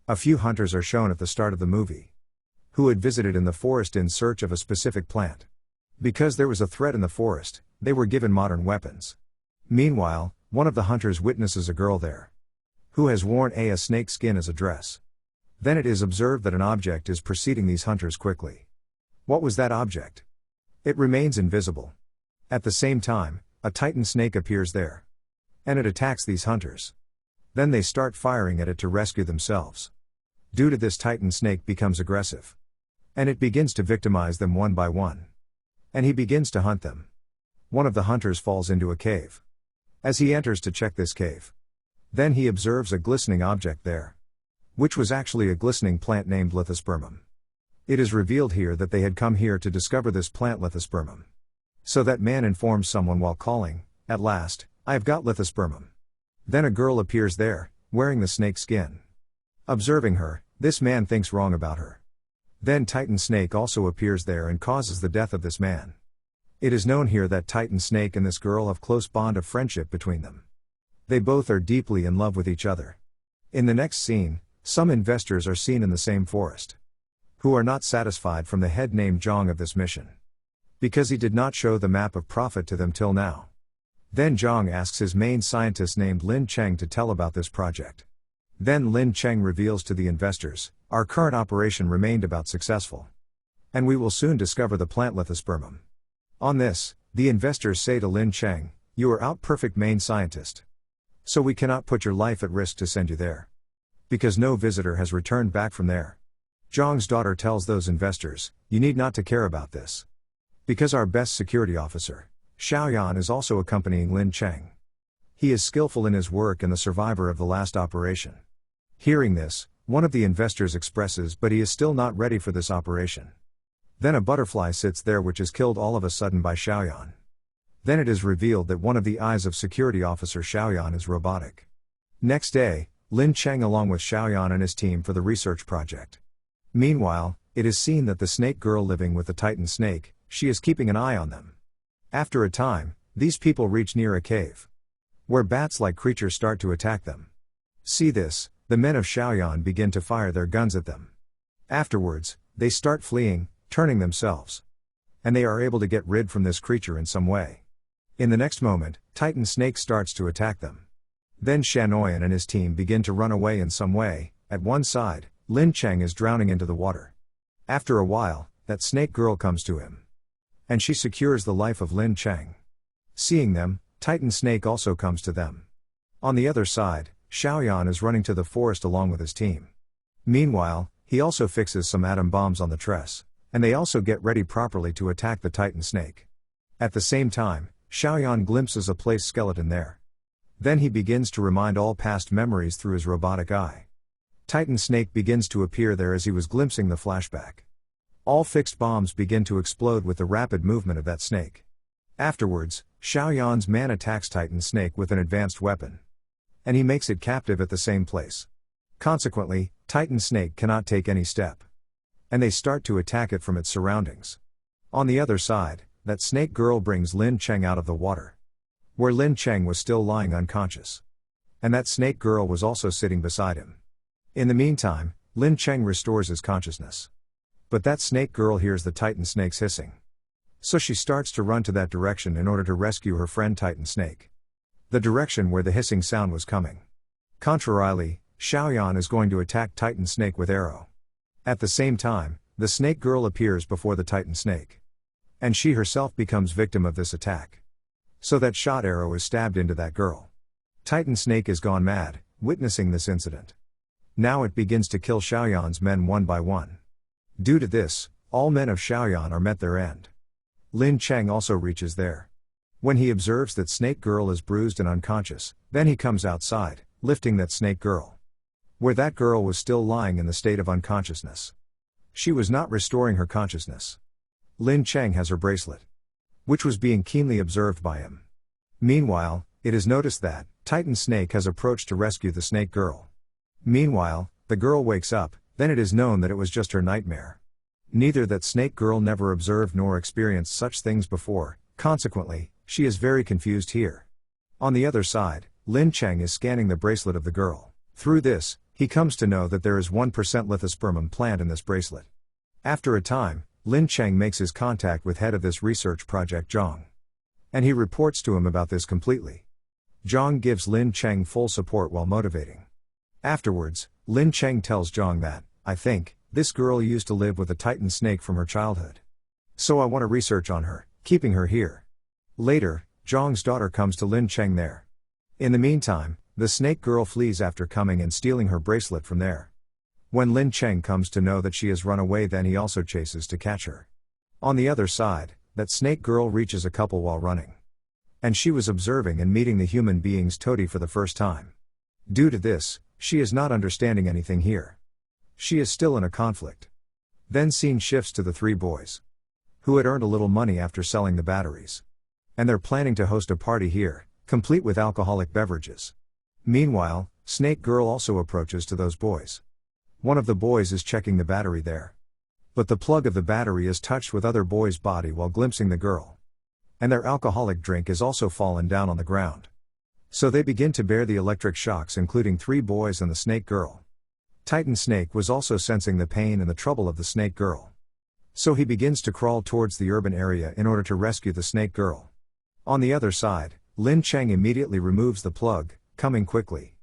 A few hunters are shown at the start of the movie, who had visited in the forest in search of a specific plant. Because there was a threat in the forest, they were given modern weapons. Meanwhile, one of the hunters witnesses a girl there, who has worn a snake skin as a dress. Then it is observed that an object is preceding these hunters quickly. What was that object? It remains invisible. At the same time, a titan snake appears there, and it attacks these hunters. Then they start firing at it to rescue themselves. Due to this, titan snake becomes aggressive, and it begins to victimize them one by one. And he begins to hunt them. One of the hunters falls into a cave. As he enters to check this cave, then he observes a glistening object there, which was actually a glistening plant named lithospermum. It is revealed here that they had come here to discover this plant lithospermum. So that man informs someone while calling, "At last, I have got lithospermum." Then a girl appears there, wearing the snake skin. Observing her, this man thinks wrong about her. Then Titan Snake also appears there and causes the death of this man. It is known here that Titan Snake and this girl have close bond of friendship between them. They both are deeply in love with each other. In the next scene, some investors are seen in the same forest, who are not satisfied from the head named Zhang of this mission, because he did not show the map of profit to them till now. Then Zhang asks his main scientist named Lin Cheng to tell about this project. Then Lin Cheng reveals to the investors, "Our current operation remained about successful, and we will soon discover the plant lithospermum." On this, the investors say to Lin Cheng, "You are out perfect main scientist. So we cannot put your life at risk to send you there, because no visitor has returned back from there." Zhang's daughter tells those investors, "You need not to care about this, because our best security officer, Xiaoyan, is also accompanying Lin Cheng. He is skillful in his work and the survivor of the last operation." Hearing this, one of the investors expresses but he is still not ready for this operation. Then a butterfly sits there which is killed all of a sudden by Xiaoyan. Then it is revealed that one of the eyes of security officer Xiaoyan is robotic. Next day, Lin Cheng along with Xiaoyan and his team for the research project. Meanwhile, it is seen that the snake girl living with the Titan snake, she is keeping an eye on them. After a time, these people reach near a cave, where bats-like creatures start to attack them. See this, the men of Xiaoyan begin to fire their guns at them. Afterwards, they start fleeing, turning themselves, and they are able to get rid from this creature in some way. In the next moment, Titan Snake starts to attack them. Then Shanoyan and his team begin to run away in some way. At one side, Lin Cheng is drowning into the water. After a while, that snake girl comes to him, and she secures the life of Lin Cheng. Seeing them, Titan Snake also comes to them. On the other side, Xiaoyan is running to the forest along with his team. Meanwhile, he also fixes some atom bombs on the tress, and they also get ready properly to attack the Titan Snake. At the same time, Xiaoyan glimpses a place skeleton there. Then he begins to remind all past memories through his robotic eye. Titan Snake begins to appear there as he was glimpsing the flashback. All fixed bombs begin to explode with the rapid movement of that snake. Afterwards, Xiaoyan's man attacks Titan Snake with an advanced weapon, and he makes it captive at the same place. Consequently, Titan Snake cannot take any step, and they start to attack it from its surroundings. On the other side, that snake girl brings Lin Cheng out of the water, where Lin Cheng was still lying unconscious, and that snake girl was also sitting beside him. In the meantime, Lin Cheng restores his consciousness. But that snake girl hears the Titan Snake's hissing, so she starts to run to that direction in order to rescue her friend Titan Snake, the direction where the hissing sound was coming. Contrarily, Xiaoyan is going to attack Titan Snake with arrow. At the same time, the snake girl appears before the Titan Snake, and she herself becomes victim of this attack, so that shot arrow is stabbed into that girl. Titan Snake is gone mad, witnessing this incident. Now it begins to kill Xiaoyan's men one by one. Due to this, all men of Xiaoyan are met their end. Lin Cheng also reaches there. When he observes that snake girl is bruised and unconscious, then he comes outside, lifting that snake girl, where that girl was still lying in the state of unconsciousness. She was not restoring her consciousness. Lin Cheng has her bracelet, which was being keenly observed by him. Meanwhile, it is noticed that Titan Snake has approached to rescue the snake girl. Meanwhile, the girl wakes up, then it is known that it was just her nightmare. Neither that snake girl never observed nor experienced such things before, consequently, she is very confused here. On the other side, Lin Cheng is scanning the bracelet of the girl. Through this, He comes to know that there is 1% lithospermum plant in this bracelet. After a time, Lin Cheng makes his contact with head of this research project Zhang. And he reports to him about this completely. Zhang gives Lin Cheng full support while motivating. Afterwards, Lin Cheng tells Zhang that, I think, this girl used to live with a Titan snake from her childhood. So I want to research on her, keeping her here. Later, Zhang's daughter comes to Lin Cheng there. In the meantime, the snake girl flees after coming and stealing her bracelet from there. When Lin Cheng comes to know that she has run away, then he also chases to catch her. On the other side, that snake girl reaches a couple while running. And she was observing and meeting the human beings Toti for the first time. Due to this, she is not understanding anything here. She is still in a conflict. Then scene shifts to the three boys, who had earned a little money after selling the batteries. And they're planning to host a party here, complete with alcoholic beverages. Meanwhile, Snake Girl also approaches to those boys. One of the boys is checking the battery there. But the plug of the battery is touched with other boy's body while glimpsing the girl. And their alcoholic drink is also fallen down on the ground. So they begin to bear the electric shocks, including three boys and the Snake Girl. Titan Snake was also sensing the pain and the trouble of the Snake Girl. So he begins to crawl towards the urban area in order to rescue the Snake Girl. On the other side, Lin Cheng immediately removes the plug, coming quickly.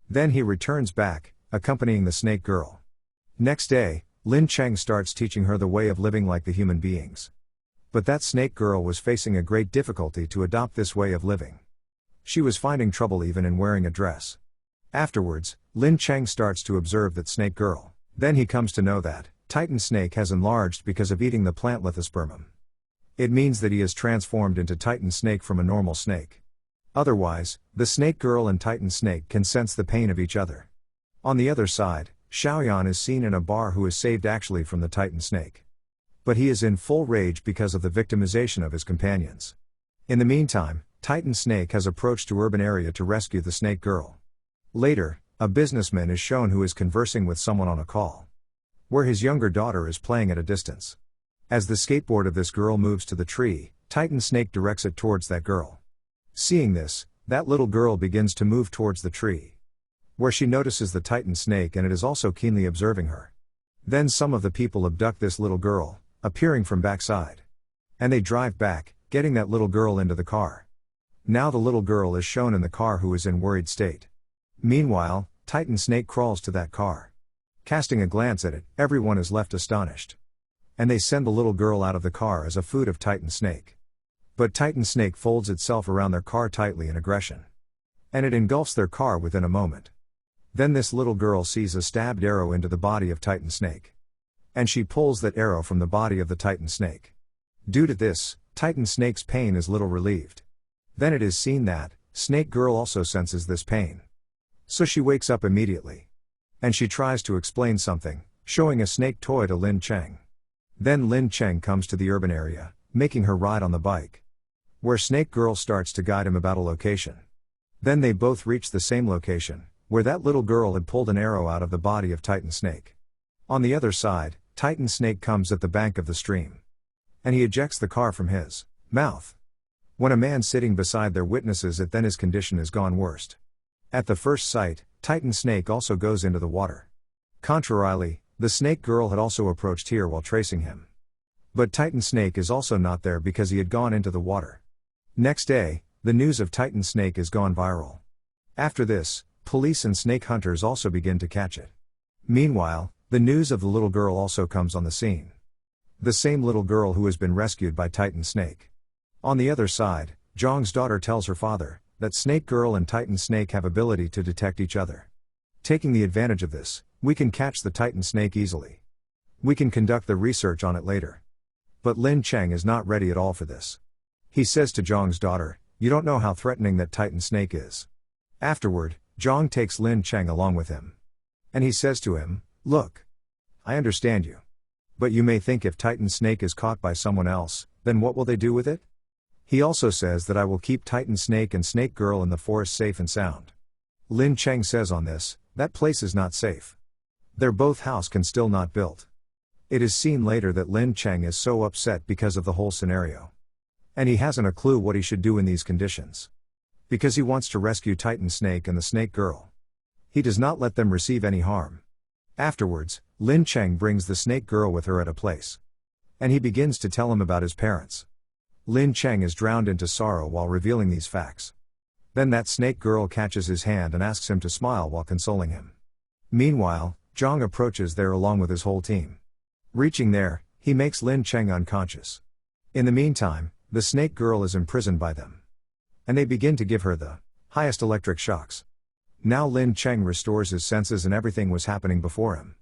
Then he returns back, accompanying the Snake Girl. Next day, Lin Cheng starts teaching her the way of living like the human beings. But that Snake Girl was facing a great difficulty to adopt this way of living. She was finding trouble even in wearing a dress. Afterwards, Lin Cheng starts to observe that Snake Girl. Then he comes to know that Titan Snake has enlarged because of eating the plant lithospermum. It means that he is transformed into Titan Snake from a normal snake. Otherwise, the Snake Girl and Titan Snake can sense the pain of each other. On the other side, Xiaoyan is seen in a bar who is saved actually from the Titan Snake. But he is in full rage because of the victimization of his companions. In the meantime, Titan Snake has approached to urban area to rescue the Snake Girl. Later, a businessman is shown who is conversing with someone on a call, where his younger daughter is playing at a distance. As the skateboard of this girl moves to the tree, Titan Snake directs it towards that girl. Seeing this, that little girl begins to move towards the tree, where she notices the Titan Snake and it is also keenly observing her. Then some of the people abduct this little girl, appearing from backside. And they drive back, getting that little girl into the car. Now the little girl is shown in the car who is in worried state. Meanwhile, Titan Snake crawls to that car. Casting a glance at it, everyone is left astonished. And they send the little girl out of the car as a food of Titan Snake. But Titan Snake folds itself around their car tightly in aggression. And it engulfs their car within a moment. Then this little girl sees a stabbed arrow into the body of Titan Snake. And she pulls that arrow from the body of the Titan Snake. Due to this, Titan Snake's pain is little relieved. Then it is seen that Snake Girl also senses this pain. So she wakes up immediately. And she tries to explain something, showing a snake toy to Lin Cheng. Then Lin Cheng comes to the urban area, making her ride on the bike, where Snake Girl starts to guide him about a location. Then they both reach the same location, where that little girl had pulled an arrow out of the body of Titan Snake. On the other side, Titan Snake comes at the bank of the stream. And he ejects the car from his mouth. When a man sitting beside there witnesses it, then his condition is gone worst. At the first sight, Titan Snake also goes into the water. Contrarily, the Snake Girl had also approached here while tracing him. But Titan Snake is also not there because he had gone into the water. Next day, the news of Titan Snake is gone viral. After this, police and snake hunters also begin to catch it. Meanwhile, the news of the little girl also comes on the scene. The same little girl who has been rescued by Titan Snake. On the other side, Zhang's daughter tells her father that Snake Girl and Titan Snake have ability to detect each other. Taking the advantage of this, we can catch the Titan Snake easily. We can conduct the research on it later. But Lin Cheng is not ready at all for this. He says to Zhang's daughter, "You don't know how threatening that Titan Snake is." Afterward, Zhang takes Lin Cheng along with him. And he says to him, "Look, I understand you. But you may think if Titan Snake is caught by someone else, then what will they do with it?" He also says that I will keep Titan Snake and Snake Girl in the forest safe and sound. Lin Cheng says on this, that place is not safe. Their both house can still not built. It is seen later that Lin Cheng is so upset because of the whole scenario. And he hasn't a clue what he should do in these conditions. Because he wants to rescue Titan Snake and the Snake Girl. He does not let them receive any harm. Afterwards, Lin Cheng brings the snake girl with her at a place. And he begins to tell him about his parents. Lin Cheng is drowned into sorrow while revealing these facts. Then that snake girl catches his hand and asks him to smile while consoling him. Meanwhile, Zhang approaches there along with his whole team. Reaching there, he makes Lin Cheng unconscious. In the meantime, the snake girl is imprisoned by them. And they begin to give her the highest electric shocks. Now Lin Cheng restores his senses and everything was happening before him.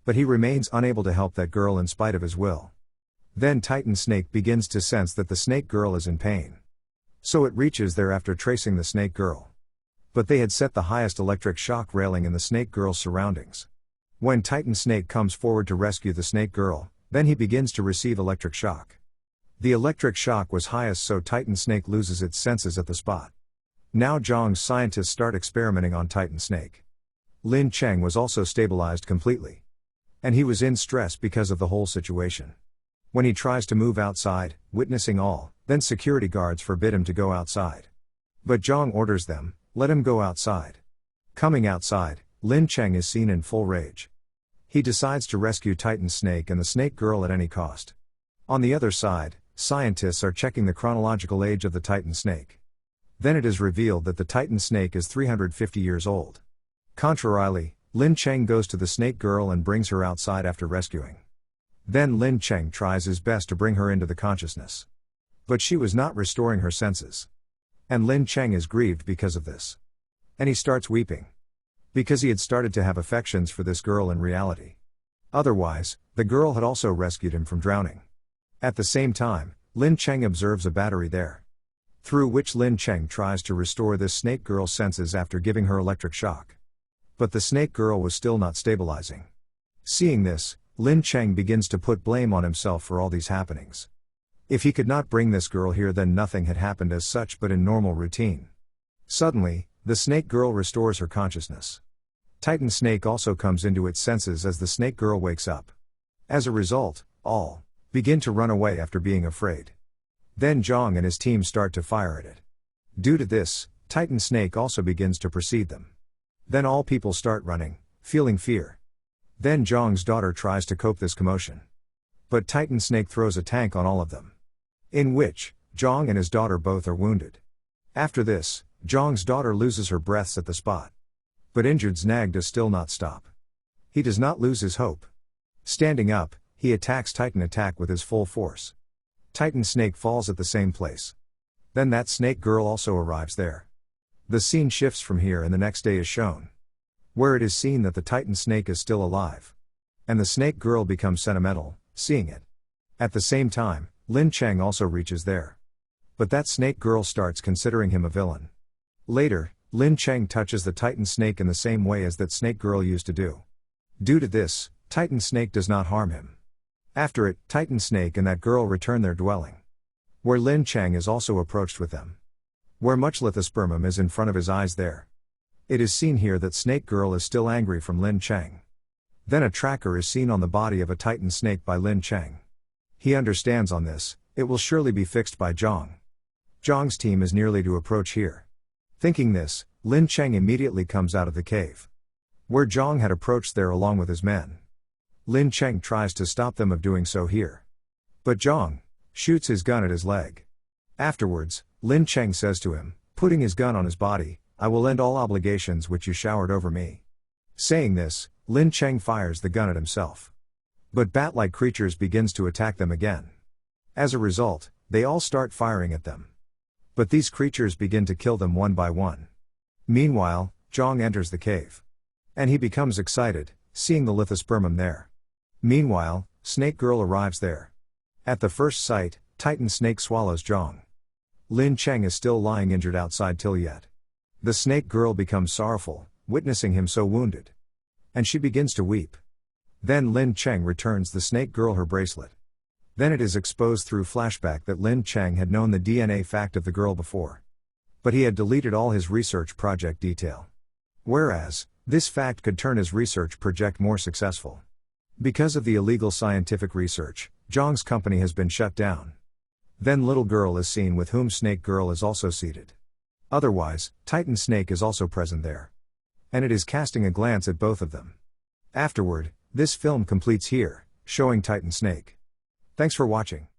But he remains unable to help that girl in spite of his will. Then Titan Snake begins to sense that the snake girl is in pain. So it reaches there after tracing the snake girl. But they had set the highest electric shock railing in the snake girl's surroundings. When Titan Snake comes forward to rescue the snake girl, then he begins to receive electric shock. The electric shock was highest, so Titan Snake loses its senses at the spot. Now Zhang's scientists start experimenting on Titan Snake. Lin Cheng was also stabilized completely. And he was in stress because of the whole situation. When he tries to move outside, witnessing all, then security guards forbid him to go outside. But Zhang orders them, let him go outside. Coming outside, Lin Cheng is seen in full rage. He decides to rescue Titan Snake and the snake girl at any cost. On the other side, scientists are checking the chronological age of the Titan Snake. Then it is revealed that the Titan Snake is 350 years old. Contrarily, Lin Cheng goes to the snake girl and brings her outside after rescuing. Then Lin Cheng tries his best to bring her into the consciousness. But she was not restoring her senses. And Lin Cheng is grieved because of this. And he starts weeping. Because he had started to have affections for this girl in reality. Otherwise, the girl had also rescued him from drowning. At the same time, Lin Cheng observes a battery there. Through which Lin Cheng tries to restore this snake girl's senses after giving her electric shock. But the snake girl was still not stabilizing. Seeing this, Lin Cheng begins to put blame on himself for all these happenings. If he could not bring this girl here, then nothing had happened as such but in normal routine. Suddenly, the snake girl restores her consciousness. Titan Snake also comes into its senses as the snake girl wakes up. As a result, all begin to run away after being afraid. Then Zhang and his team start to fire at it. Due to this, Titan Snake also begins to precede them. Then all people start running, feeling fear. Then Zhang's daughter tries to cope this commotion. But Titan Snake throws a tank on all of them. In which, Zhang and his daughter both are wounded. After this, Zhang's daughter loses her breaths at the spot. But injured Znag does still not stop. He does not lose his hope. Standing up, he attacks Titan Attack with his full force. Titan Snake falls at the same place. Then that snake girl also arrives there. The scene shifts from here and the next day is shown. Where it is seen that the Titan Snake is still alive. And the snake girl becomes sentimental, seeing it. At the same time, Lin Cheng also reaches there. But that snake girl starts considering him a villain. Later, Lin Cheng touches the Titan Snake in the same way as that snake girl used to do. Due to this, Titan Snake does not harm him. After it, Titan Snake and that girl return their dwelling. Where Lin Cheng is also approached with them. Where much lithospermum is in front of his eyes there. It is seen here that Snake Girl is still angry from Lin Cheng. Then a tracker is seen on the body of a Titan Snake by Lin Cheng. He understands on this, it will surely be fixed by Zhang. Zhang's team is nearly to approach here. Thinking this, Lin Cheng immediately comes out of the cave. Where Zhang had approached there along with his men. Lin Cheng tries to stop them of doing so here. But Zhang shoots his gun at his leg. Afterwards, Lin Cheng says to him, putting his gun on his body, I will end all obligations which you showered over me. Saying this, Lin Cheng fires the gun at himself. But bat-like creatures begins to attack them again. As a result, they all start firing at them. But these creatures begin to kill them one by one. Meanwhile, Zhang enters the cave. And he becomes excited, seeing the lithospermum there. Meanwhile, Snake Girl arrives there. At the first sight, Titan Snake swallows Zhang. Lin Cheng is still lying injured outside till yet. The Snake Girl becomes sorrowful, witnessing him so wounded. And she begins to weep. Then Lin Cheng returns the Snake Girl her bracelet. Then it is exposed through flashback that Lin Cheng had known the DNA fact of the girl before. But he had deleted all his research project detail. Whereas, this fact could turn his research project more successful. Because of the illegal scientific research, Zhang's company has been shut down. Then little girl is seen with whom Snake Girl is also seated. Otherwise, Titan Snake is also present there. and it is casting a glance at both of them. Afterward, this film completes here, showing Titan Snake. Thanks for watching.